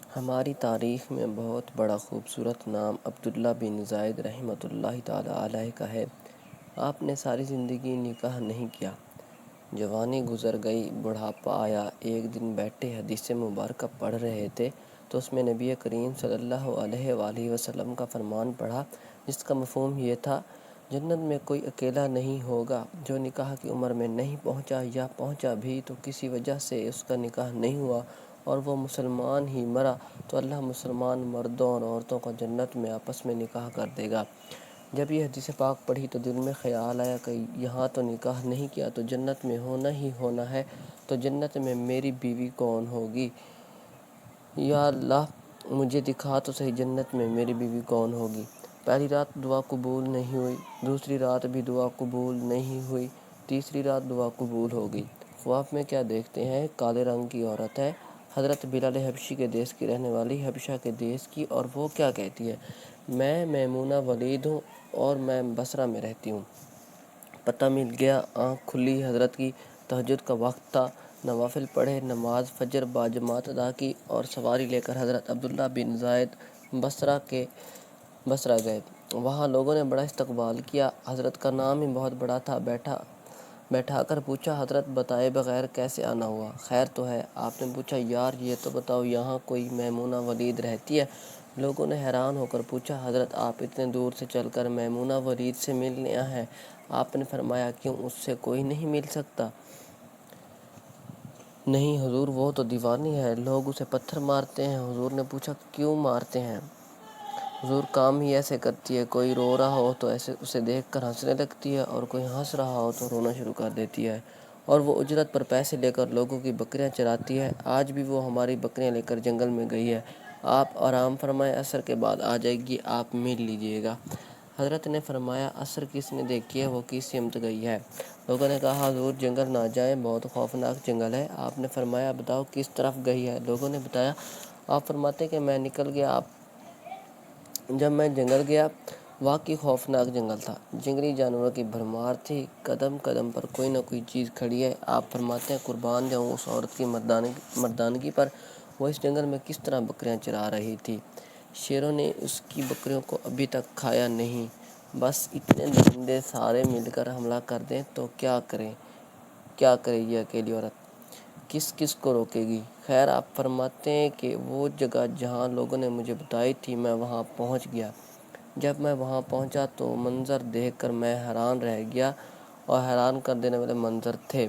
ہماری تاریخ میں بہت بڑا خوبصورت نام عبداللہ بن زید رحمۃ اللہ تعالیٰ علیہ کا ہے۔ آپ نے ساری زندگی نکاح نہیں کیا۔ جوانی گزر گئی، بڑھاپا آیا۔ ایک دن بیٹھے حدیث مبارکہ پڑھ رہے تھے تو اس میں نبی کریم صلی اللہ علیہ وآلہ وسلم کا فرمان پڑھا، جس کا مفہوم یہ تھا: جنت میں کوئی اکیلا نہیں ہوگا جو نکاح کی عمر میں نہیں پہنچا، یا پہنچا بھی تو کسی وجہ سے اس کا نکاح نہیں ہوا اور وہ مسلمان ہی مرا تو اللہ مسلمان مردوں اور عورتوں کا جنت میں آپس میں نکاح کر دے گا۔ جب یہ حدیث پاک پڑھی تو دل میں خیال آیا کہ یہاں تو نکاح نہیں کیا تو جنت میں ہونا ہی ہونا ہے، تو جنت میں میری بیوی کون ہوگی؟ یا اللہ، مجھے دکھا تو صحیح جنت میں میری بیوی کون ہوگی۔ پہلی رات دعا قبول نہیں ہوئی، دوسری رات بھی دعا قبول نہیں ہوئی، تیسری رات دعا قبول ہو گئی۔ خواب میں کیا دیکھتے ہیں؟ کالے رنگ کی عورت ہے، حضرت بلال حبشی کے دیس کی رہنے والی، حبشہ کے دیس کی، اور وہ کیا کہتی ہے: میں میمونہ ولید ہوں اور میں بصرہ میں رہتی ہوں۔ پتہ مل گیا، آنکھ کھلی، حضرت کی تہجد کا وقت تھا، نوافل پڑھے، نماز فجر باجماعت ادا کی اور سواری لے کر حضرت عبداللہ بن زید بصرہ گئے۔ وہاں لوگوں نے بڑا استقبال کیا، حضرت کا نام ہی بہت بڑا تھا۔ بیٹھا کر پوچھا: حضرت بتائے بغیر کیسے آنا ہوا؟ خیر تو ہے؟ آپ نے پوچھا: یار یہ تو بتاؤ، یہاں کوئی میمونہ ولید رہتی ہے؟ لوگوں نے حیران ہو کر پوچھا: حضرت آپ اتنے دور سے چل کر میمونہ ولید سے ملنے آئے ہیں؟ آپ نے فرمایا: کیوں، اس سے کوئی نہیں مل سکتا؟ نہیں حضور، وہ تو دیوانی ہے، لوگ اسے پتھر مارتے ہیں۔ حضور نے پوچھا: کیوں مارتے ہیں؟ حضور: کام ہی ایسے کرتی ہے، کوئی رو رہا ہو تو اسے دیکھ کر ہنسنے لگتی ہے، اور کوئی ہنس رہا ہو تو رونا شروع کر دیتی ہے، اور وہ اجرت پر پیسے لے کر لوگوں کی بکریاں چراتی ہے۔ آج بھی وہ ہماری بکریاں لے کر جنگل میں گئی ہے، آپ آرام فرمائیں، عصر کے بعد آ جائے گی، آپ مل لیجیے گا۔ حضرت نے فرمایا: عصر کس نے دیکھی ہے، وہ کس سمت گئی ہے؟ لوگوں نے کہا: حضور جنگل نہ جائیں، بہت خوفناک جنگل ہے۔ آپ نے فرمایا: بتاؤ کس طرف گئی ہے؟ لوگوں نے بتایا۔ آپ فرماتے ہیں کہ میں نکل گیا، جب میں جنگل گیا، واقعی خوفناک جنگل تھا، جنگلی جانوروں کی بھرمار تھی، قدم قدم پر کوئی نہ کوئی چیز کھڑی ہے۔ آپ فرماتے ہیں: قربان جاؤں اس عورت کی مردانگی پر، وہ اس جنگل میں کس طرح بکریاں چرا رہی تھی۔ شیروں نے اس کی بکریوں کو ابھی تک کھایا نہیں، بس اتنے درندے سارے مل کر حملہ کر دیں تو کیا کرے یہ اکیلی عورت؟ کس کو روکے گی؟ خیر، آپ فرماتے ہیں کہ وہ جگہ جہاں لوگوں نے مجھے بتائی تھی، میں وہاں پہنچ گیا۔ جب میں وہاں پہنچا تو منظر دیکھ کر میں حیران رہ گیا، اور حیران کر دینے والے منظر تھے۔